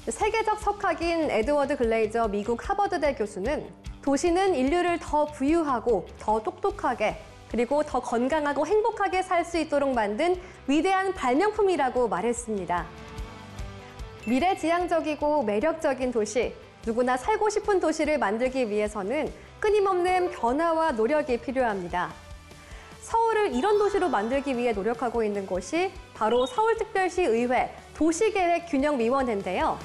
세계적 석학인 에드워드 글레이저 미국 하버드대 교수는 도시는 인류를 더 부유하고 더 똑똑하게 그리고 더 건강하고 행복하게 살 수 있도록 만든 위대한 발명품이라고 말했습니다. 미래지향적이고 매력적인 도시, 누구나 살고 싶은 도시를 만들기 위해서는 끊임없는 변화와 노력이 필요합니다. 서울을 이런 도시로 만들기 위해 노력하고 있는 곳이 바로 서울특별시 의회 도시계획균형위원회인데요.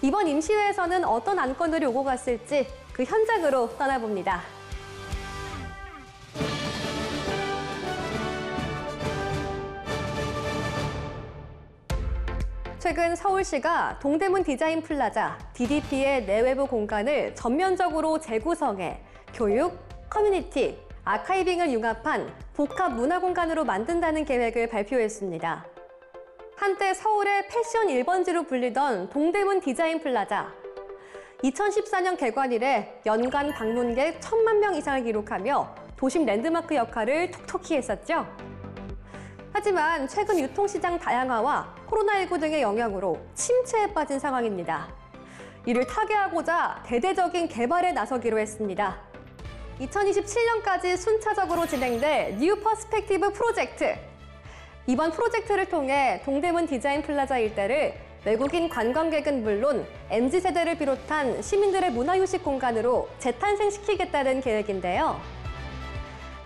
이번 임시회에서는 어떤 안건들이 오고 갔을지 그 현장으로 떠나봅니다. 최근 서울시가 동대문 디자인 플라자 DDP의 내외부 공간을 전면적으로 재구성해 교육, 커뮤니티, 아카이빙을 융합한 복합 문화 공간으로 만든다는 계획을 발표했습니다. 한때 서울의 패션 1번지로 불리던 동대문 디자인 플라자. 2014년 개관 이래 연간 방문객 1,000만 명 이상을 기록하며 도심 랜드마크 역할을 톡톡히 했었죠. 하지만 최근 유통시장 다양화와 코로나19 등의 영향으로 침체에 빠진 상황입니다. 이를 타개하고자 대대적인 개발에 나서기로 했습니다. 2027년까지 순차적으로 진행될 뉴 퍼스펙티브 프로젝트. 이번 프로젝트를 통해 동대문 디자인 플라자 일대를 외국인 관광객은 물론 MZ세대를 비롯한 시민들의 문화휴식 공간으로 재탄생시키겠다는 계획인데요.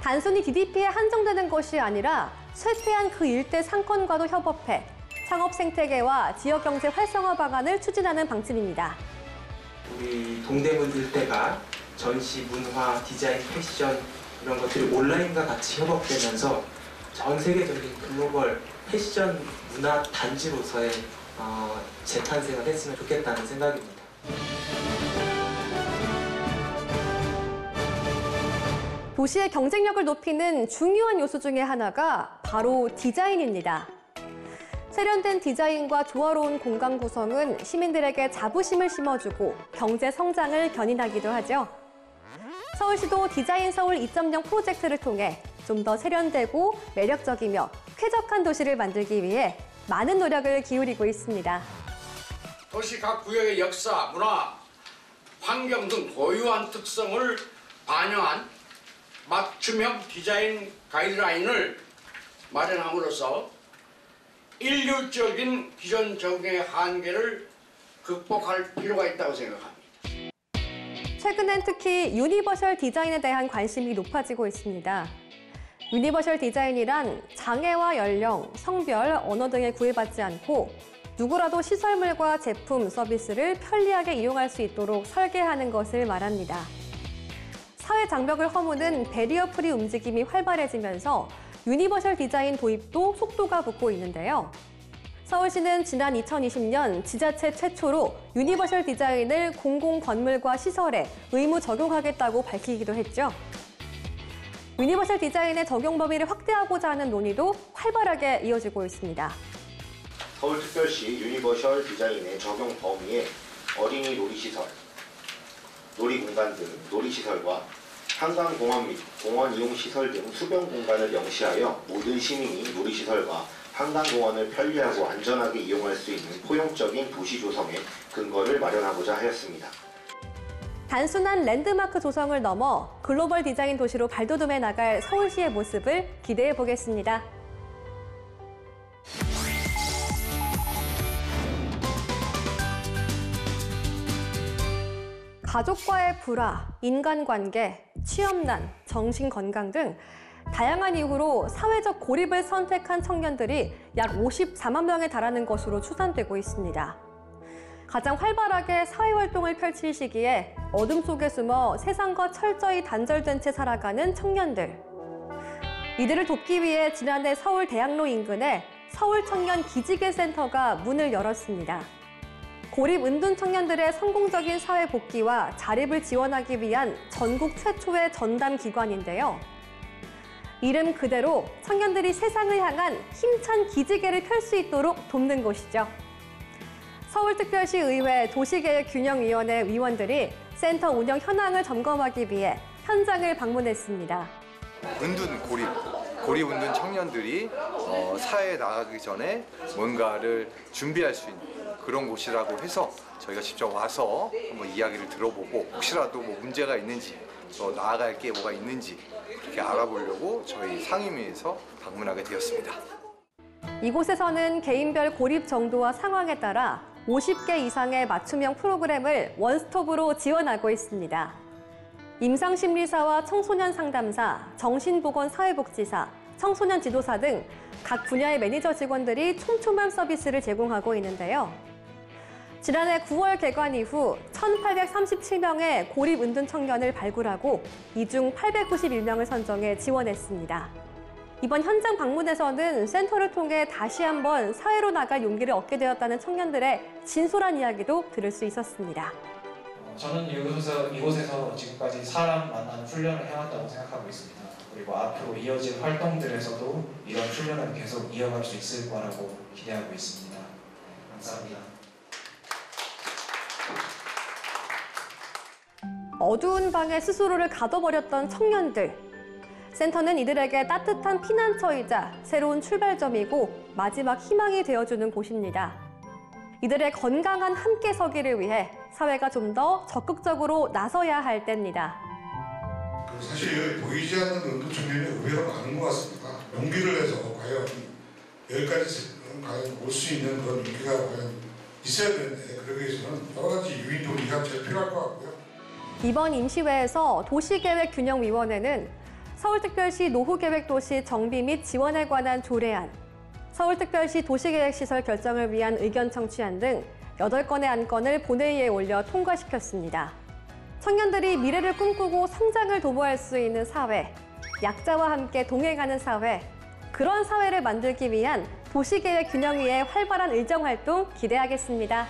단순히 DDP에 한정되는 것이 아니라 쇠퇴한 그 일대 상권과도 협업해 창업 생태계와 지역경제 활성화 방안을 추진하는 방침입니다. 우리 동대문 일대가 전시, 문화, 디자인, 패션 이런 것들이 온라인과 같이 협업되면서 전 세계적인 글로벌 패션 문화 단지로서의 재탄생을 했으면 좋겠다는 생각입니다. 도시의 경쟁력을 높이는 중요한 요소 중에 하나가 바로 디자인입니다. 세련된 디자인과 조화로운 공간 구성은 시민들에게 자부심을 심어주고 경제 성장을 견인하기도 하죠. 서울시도 디자인 서울 2.0 프로젝트를 통해 좀 더 세련되고 매력적이며 쾌적한 도시를 만들기 위해 많은 노력을 기울이고 있습니다. 도시 각 구역의 역사, 문화, 환경 등 고유한 특성을 반영한 맞춤형 디자인 가이드라인을 마련함으로써 일률적인 기존 적용의 한계를 극복할 필요가 있다고 생각합니다. 최근엔 특히 유니버셜 디자인에 대한 관심이 높아지고 있습니다. 유니버셜 디자인이란 장애와 연령, 성별, 언어 등에 구애받지 않고 누구라도 시설물과 제품, 서비스를 편리하게 이용할 수 있도록 설계하는 것을 말합니다. 사회 장벽을 허무는 베리어 프리 움직임이 활발해지면서 유니버셜 디자인 도입도 속도가 붙고 있는데요. 서울시는 지난 2020년 지자체 최초로 유니버셜 디자인을 공공 건물과 시설에 의무 적용하겠다고 밝히기도 했죠. 유니버셜 디자인의 적용 범위를 확대하고자 하는 논의도 활발하게 이어지고 있습니다. 서울특별시 유니버셜 디자인의 적용 범위에 어린이 놀이시설, 놀이공간 등 놀이시설과 한강공원 및 공원 이용시설 등 수변 공간을 명시하여 모든 시민이 놀이시설과 한강공원을 편리하고 안전하게 이용할 수 있는 포용적인 도시 조성의 근거를 마련하고자 하였습니다. 단순한 랜드마크 조성을 넘어 글로벌 디자인 도시로 발돋움해 나갈 서울시의 모습을 기대해 보겠습니다. 가족과의 불화, 인간관계, 취업난, 정신건강 등 다양한 이유로 사회적 고립을 선택한 청년들이 약 54만 명에 달하는 것으로 추산되고 있습니다. 가장 활발하게 사회활동을 펼칠 시기에 어둠 속에 숨어 세상과 철저히 단절된 채 살아가는 청년들. 이들을 돕기 위해 지난해 서울 대학로 인근에 서울청년 기지개 센터가 문을 열었습니다. 고립 은둔 청년들의 성공적인 사회 복귀와 자립을 지원하기 위한 전국 최초의 전담 기관인데요. 이름 그대로 청년들이 세상을 향한 힘찬 기지개를 펼 수 있도록 돕는 곳이죠. 서울특별시 의회 도시계획균형위원회 위원들이 센터 운영 현황을 점검하기 위해 현장을 방문했습니다. 은둔, 고립, 고립운둔 청년들이 사회에 나가기 전에 뭔가를 준비할 수 있는 그런 곳이라고 해서 저희가 직접 와서 한번 이야기를 들어보고 혹시라도 뭐 문제가 있는지 또 나아갈 게 뭐가 있는지 그렇게 알아보려고 저희 상임위에서 방문하게 되었습니다. 이곳에서는 개인별 고립 정도와 상황에 따라 50개 이상의 맞춤형 프로그램을 원스톱으로 지원하고 있습니다. 임상심리사와 청소년 상담사, 정신보건사회복지사, 청소년 지도사 등 각 분야의 매니저 직원들이 촘촘한 서비스를 제공하고 있는데요. 지난해 9월 개관 이후 1,837명의 고립운둔 청년을 발굴하고 이 중 891명을 선정해 지원했습니다. 이번 현장 방문에서는 센터를 통해 다시 한번 사회로 나갈 용기를 얻게 되었다는 청년들의 진솔한 이야기도 들을 수 있었습니다. 저는 이곳에서 지금까지 사람 만나는 훈련을 해왔다고 생각하고 있습니다. 그리고 앞으로 이어질 활동들에서도 이런 훈련을 계속 이어갈 수 있을 거라고 기대하고 있습니다. 감사합니다. 어두운 방에 스스로를 가둬버렸던 청년들. 센터는 이들에게 따뜻한 피난처이자 새로운 출발점이고 마지막 희망이 되어주는 곳입니다. 이들의 건강한 함께 서기를 위해 사회가 좀 더 적극적으로 나서야 할 때입니다. 사실 보이지 않는 운동 청년이 의외로 많은 것 같습니다. 용기를 내서 과연 여기까지 과연 올 수 있는 그런 용기가 과연 있어야 되는데 그러기 위해서는 여러 가지 유인 동기가 제일 필요할 것 같고요. 이번 임시회에서 도시계획균형위원회는 서울특별시 노후계획도시 정비 및 지원에 관한 조례안, 서울특별시 도시계획시설 결정을 위한 의견 청취안 등 8건의 안건을 본회의에 올려 통과시켰습니다. 청년들이 미래를 꿈꾸고 성장을 도모할 수 있는 사회, 약자와 함께 동행하는 사회, 그런 사회를 만들기 위한 도시계획균형위의 활발한 의정활동 기대하겠습니다.